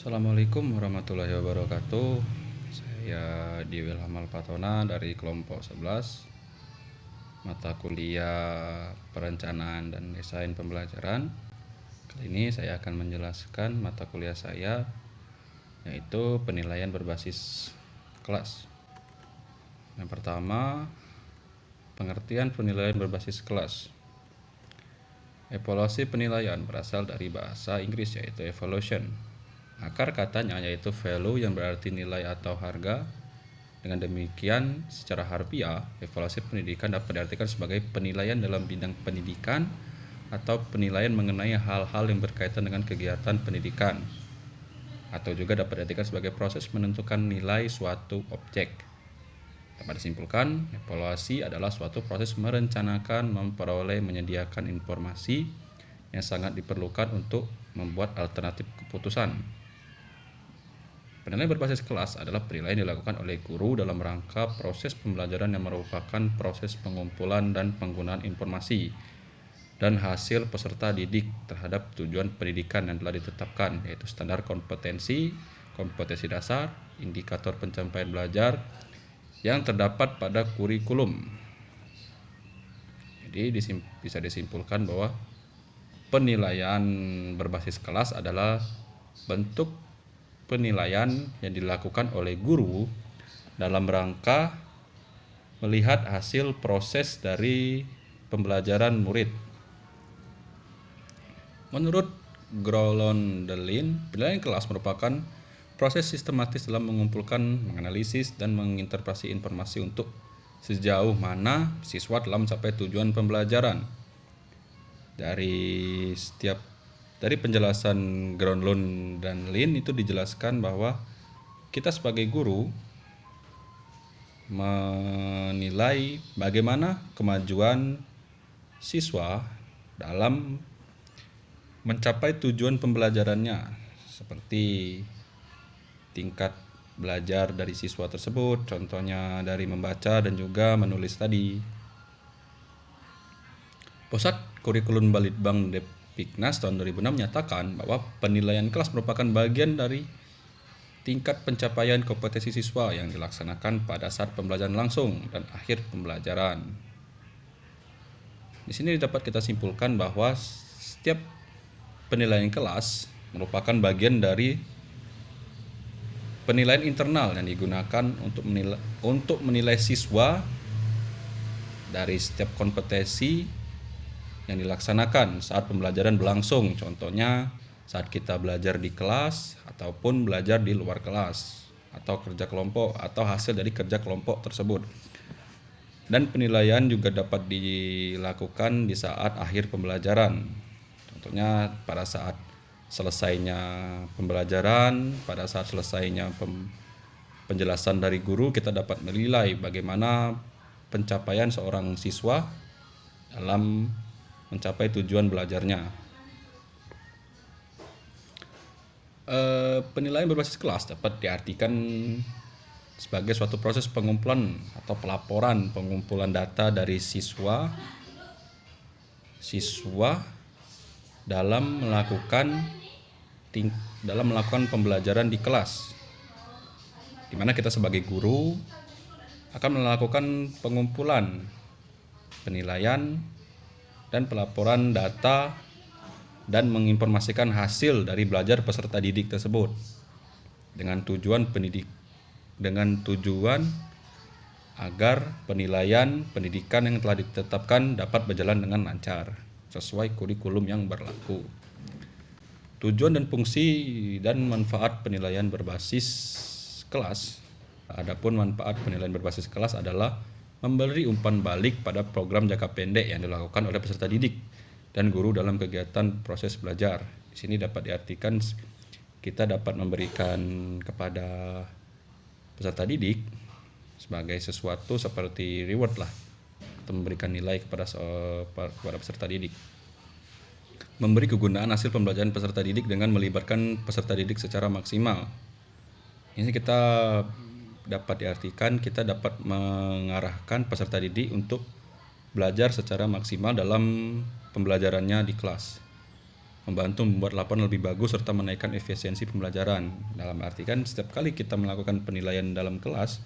Assalamualaikum warahmatullahi wabarakatuh. Saya Diwil Hamal Patona dari kelompok 11 mata kuliah Perencanaan dan Desain Pembelajaran. Kali ini saya akan menjelaskan mata kuliah saya, yaitu penilaian berbasis kelas. Yang pertama, pengertian penilaian berbasis kelas. Evaluasi penilaian berasal dari bahasa Inggris, yaitu evaluation. Akar katanya yaitu value, yang berarti nilai atau harga. Dengan demikian, secara harfiah, evaluasi pendidikan dapat diartikan sebagai penilaian dalam bidang pendidikan atau penilaian mengenai hal-hal yang berkaitan dengan kegiatan pendidikan, atau juga dapat diartikan sebagai proses menentukan nilai suatu objek. Dapat disimpulkan, evaluasi adalah suatu proses merencanakan, memperoleh, menyediakan informasi yang sangat diperlukan untuk membuat alternatif keputusan. Penilaian berbasis kelas adalah penilaian dilakukan oleh guru dalam rangka proses pembelajaran yang merupakan proses pengumpulan dan penggunaan informasi dan hasil peserta didik terhadap tujuan pendidikan yang telah ditetapkan, yaitu standar kompetensi, kompetensi dasar, indikator pencapaian belajar yang terdapat pada kurikulum. Jadi bisa disimpulkan bahwa penilaian berbasis kelas adalah bentuk penilaian yang dilakukan oleh guru dalam rangka melihat hasil proses dari pembelajaran murid. Menurut Groenendahl, penilaian kelas merupakan proses sistematis dalam mengumpulkan, menganalisis, dan menginterpretasi informasi untuk sejauh mana siswa telah mencapai tujuan pembelajaran. Dari penjelasan Groenendahl itu dijelaskan bahwa kita sebagai guru menilai bagaimana kemajuan siswa dalam mencapai tujuan pembelajarannya, seperti tingkat belajar dari siswa tersebut, contohnya dari membaca dan juga menulis tadi. Pusat Kurikulum Balitbang Depiknas tahun 2006 menyatakan bahwa penilaian kelas merupakan bagian dari tingkat pencapaian kompetensi siswa yang dilaksanakan pada saat pembelajaran langsung dan akhir pembelajaran. Di sini dapat kita simpulkan bahwa setiap penilaian kelas merupakan bagian dari penilaian internal yang digunakan untuk menilai siswa dari setiap kompetensi yang dilaksanakan saat pembelajaran berlangsung, contohnya saat kita belajar di kelas ataupun belajar di luar kelas atau kerja kelompok atau hasil dari kerja kelompok tersebut. Dan penilaian juga dapat dilakukan di saat akhir pembelajaran, contohnya pada saat selesainya pembelajaran, pada saat selesainya penjelasan dari guru, kita dapat menilai bagaimana pencapaian seorang siswa dalam mencapai tujuan belajarnya. Penilaian berbasis kelas dapat diartikan sebagai suatu proses pengumpulan atau pengumpulan data dari siswa dalam melakukan pembelajaran di kelas, di mana kita sebagai guru akan melakukan pengumpulan, penilaian, dan pelaporan data dan menginformasikan hasil dari belajar peserta didik tersebut dengan tujuan agar penilaian pendidikan yang telah ditetapkan dapat berjalan dengan lancar sesuai kurikulum yang berlaku. Tujuan dan fungsi dan manfaat penilaian berbasis kelas. Adapun manfaat penilaian berbasis kelas adalah memberi umpan balik pada program jangka pendek yang dilakukan oleh peserta didik dan guru dalam kegiatan proses belajar. Di sini dapat diartikan kita dapat memberikan kepada peserta didik sebagai sesuatu seperti reward lah, atau memberikan nilai kepada peserta didik. Memberi kegunaan hasil pembelajaran peserta didik dengan melibatkan peserta didik secara maksimal. Ini kita dapat diartikan kita dapat mengarahkan peserta didik untuk belajar secara maksimal dalam pembelajarannya di kelas. membantu membuat laporan lebih bagus serta menaikkan efisiensi pembelajaran. Dalam arti kan setiap kali kita melakukan penilaian dalam kelas,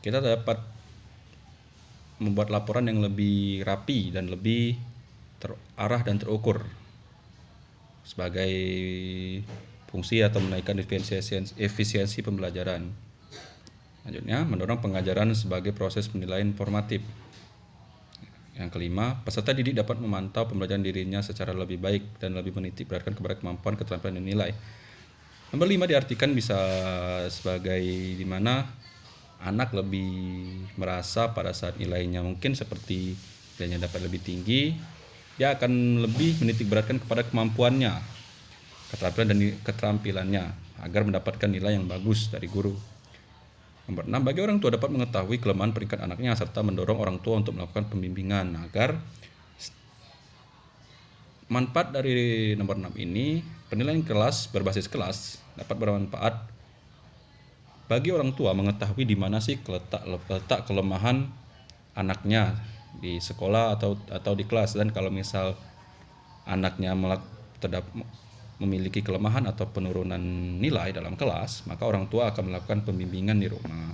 kita dapat membuat laporan yang lebih rapi dan lebih terarah dan terukur sebagai fungsi atau menaikkan efisiensi pembelajaran. Selanjutnya, mendorong pengajaran sebagai proses penilaian formatif. Yang kelima, peserta didik dapat memantau pembelajaran dirinya secara lebih baik dan lebih menitik beratkan kepada kemampuan, keterampilan, dan nilai. Nomor 5 diartikan bisa sebagai dimana anak lebih merasa pada saat nilainya mungkin seperti nilainya dapat lebih tinggi, dia akan lebih menitik beratkan kepada kemampuannya, keterampilan dan keterampilannya agar mendapatkan nilai yang bagus dari guru. Nomor 6, bagi orang tua dapat mengetahui kelemahan peringkat anaknya serta mendorong orang tua untuk melakukan pembimbingan agar manfaat dari nomor 6 ini, penilaian kelas berbasis kelas dapat bermanfaat bagi orang tua mengetahui di mana sih letak kelemahan anaknya di sekolah atau di kelas, dan kalau misal anaknya memiliki kelemahan atau penurunan nilai dalam kelas, maka orang tua akan melakukan pembimbingan di rumah.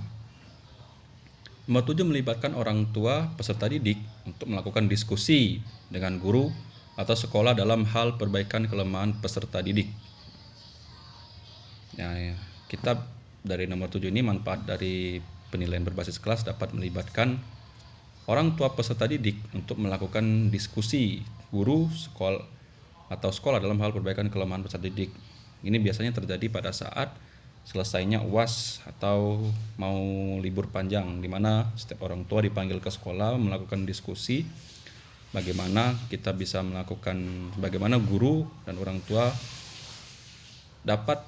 Nomor 7, melibatkan orang tua peserta didik untuk melakukan diskusi dengan guru atau sekolah dalam hal perbaikan kelemahan peserta didik. Ya, kita dari nomor 7 ini, manfaat dari penilaian berbasis kelas dapat melibatkan orang tua peserta didik untuk melakukan diskusi guru sekolah dalam hal perbaikan kelemahan peserta didik. Ini biasanya terjadi pada saat selesainya UAS atau mau libur panjang, di mana setiap orang tua dipanggil ke sekolah melakukan diskusi bagaimana kita bisa bagaimana guru dan orang tua dapat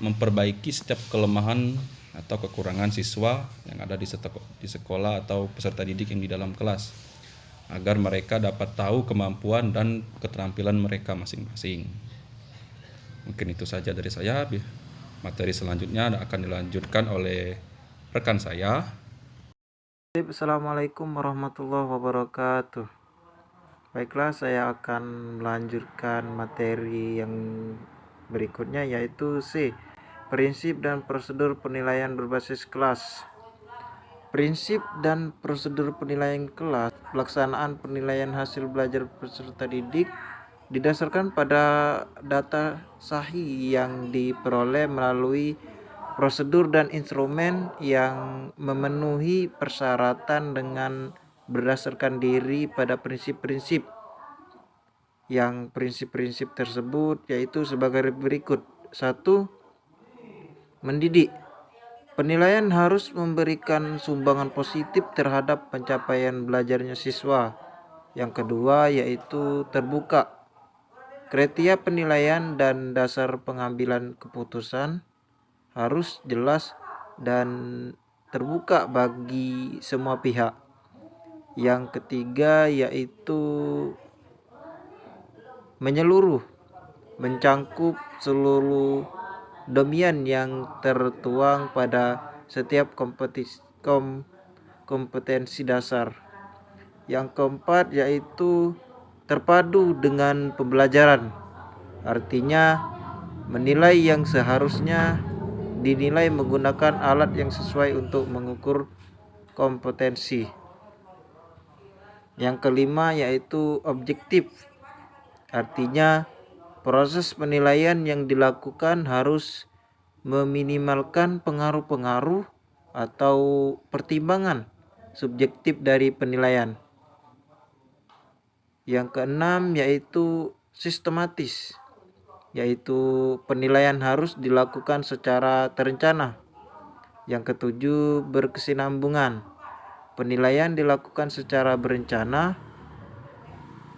memperbaiki setiap kelemahan atau kekurangan siswa yang ada di sekolah atau peserta didik yang di dalam kelas, agar mereka dapat tahu kemampuan dan keterampilan mereka masing-masing. Mungkin itu saja dari saya. Materi selanjutnya akan dilanjutkan oleh rekan saya. Assalamualaikum warahmatullahi wabarakatuh. Baiklah, saya akan melanjutkan materi yang berikutnya, yaitu C. Prinsip dan prosedur penilaian berbasis kelas. Prinsip dan prosedur penilaian kelas, pelaksanaan penilaian hasil belajar peserta didik didasarkan pada data sahih yang diperoleh melalui prosedur dan instrumen yang memenuhi persyaratan dengan berdasarkan diri pada prinsip-prinsip. Yang prinsip-prinsip tersebut yaitu sebagai berikut. 1. Mendidik. Penilaian harus memberikan sumbangan positif terhadap pencapaian belajarnya siswa. Yang kedua yaitu terbuka. Kriteria penilaian dan dasar pengambilan keputusan harus jelas dan terbuka bagi semua pihak. Yang ketiga yaitu menyeluruh, mencangkup seluruh domain yang tertuang pada setiap kompetensi dasar. Yang keempat yaitu terpadu dengan pembelajaran, artinya menilai yang seharusnya dinilai menggunakan alat yang sesuai untuk mengukur kompetensi. Yang kelima yaitu objektif, artinya proses penilaian yang dilakukan harus meminimalkan pengaruh-pengaruh atau pertimbangan subjektif dari penilaian. Yang keenam yaitu sistematis, yaitu penilaian harus dilakukan secara terencana. Yang ketujuh, berkesinambungan. Penilaian dilakukan secara berencana,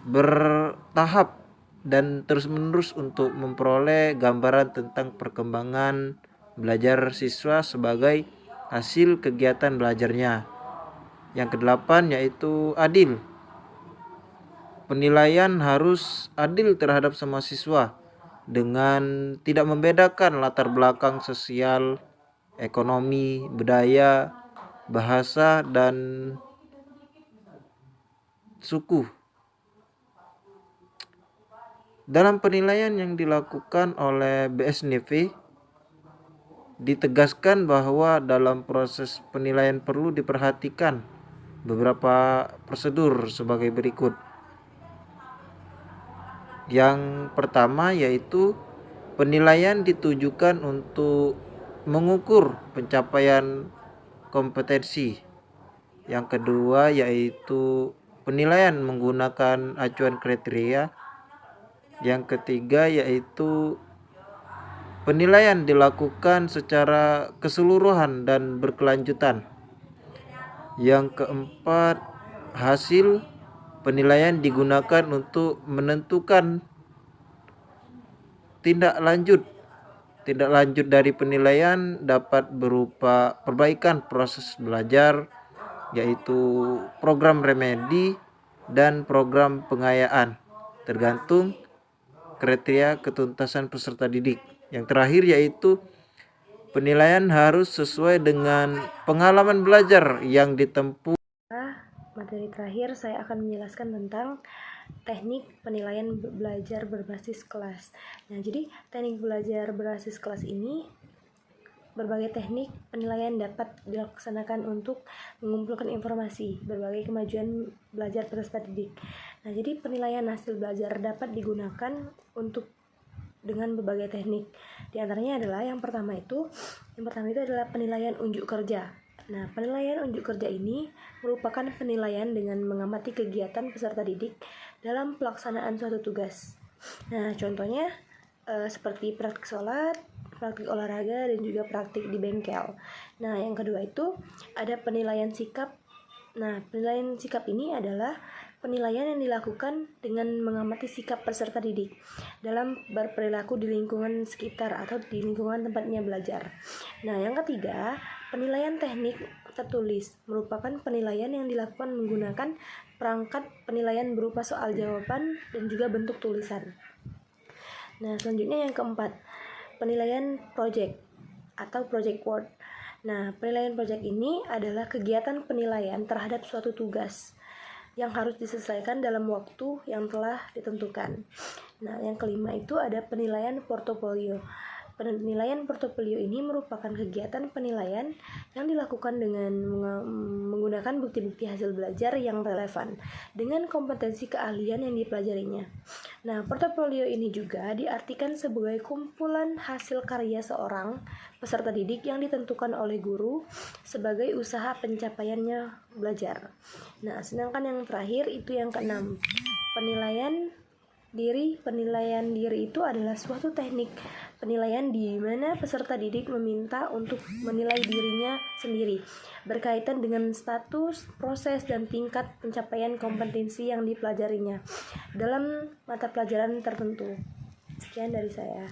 bertahap, dan terus-menerus untuk memperoleh gambaran tentang perkembangan belajar siswa sebagai hasil kegiatan belajarnya. Yang kedelapan yaitu adil. Penilaian harus adil terhadap semua siswa dengan tidak membedakan latar belakang sosial, ekonomi, budaya, bahasa, dan suku. Dalam penilaian yang dilakukan oleh BSNP, ditegaskan bahwa dalam proses penilaian perlu diperhatikan beberapa prosedur sebagai berikut. Yang pertama yaitu penilaian ditujukan untuk mengukur pencapaian kompetensi. Yang kedua yaitu penilaian menggunakan acuan kriteria. Yang ketiga yaitu penilaian dilakukan secara keseluruhan dan berkelanjutan. Yang keempat, hasil penilaian digunakan untuk menentukan tindak lanjut. Tindak lanjut dari penilaian dapat berupa perbaikan proses belajar, yaitu program remedi dan program pengayaan, tergantung kriteria ketuntasan peserta didik. Yang terakhir yaitu penilaian harus sesuai dengan pengalaman belajar yang ditempuh. Materi terakhir saya akan menjelaskan tentang teknik penilaian belajar berbasis kelas. Nah, jadi teknik belajar berbasis kelas ini berbagai teknik penilaian dapat dilaksanakan untuk mengumpulkan informasi berbagai kemajuan belajar peserta didik. Nah, jadi penilaian hasil belajar dapat digunakan untuk dengan berbagai teknik. Di antaranya adalah yang pertama itu adalah penilaian unjuk kerja. Nah, penilaian unjuk kerja ini merupakan penilaian dengan mengamati kegiatan peserta didik dalam pelaksanaan suatu tugas. Nah, contohnya seperti praktik sholat, praktik olahraga, dan juga praktik di bengkel. Nah, yang kedua itu ada penilaian sikap. Nah, penilaian sikap ini adalah penilaian yang dilakukan dengan mengamati sikap peserta didik dalam berperilaku di lingkungan sekitar atau di lingkungan tempatnya belajar. Nah, yang ketiga, penilaian teknik tertulis merupakan penilaian yang dilakukan menggunakan perangkat penilaian berupa soal jawaban dan juga bentuk tulisan. Nah, selanjutnya yang keempat, penilaian project atau project work. Nah, penilaian project ini adalah kegiatan penilaian terhadap suatu tugas yang harus diselesaikan dalam waktu yang telah ditentukan. Nah, yang kelima itu ada penilaian portofolio. Penilaian portofolio ini merupakan kegiatan penilaian yang dilakukan dengan menggunakan bukti-bukti hasil belajar yang relevan dengan kompetensi keahlian yang dipelajarinya. Nah, portofolio ini juga diartikan sebagai kumpulan hasil karya seorang peserta didik yang ditentukan oleh guru sebagai usaha pencapaiannya belajar. Nah, sedangkan yang terakhir itu yang keenam, penilaian diri. Penilaian diri itu adalah suatu teknik penilaian di mana peserta didik meminta untuk menilai dirinya sendiri berkaitan dengan status, proses, dan tingkat pencapaian kompetensi yang dipelajarinya dalam mata pelajaran tertentu. Sekian dari saya.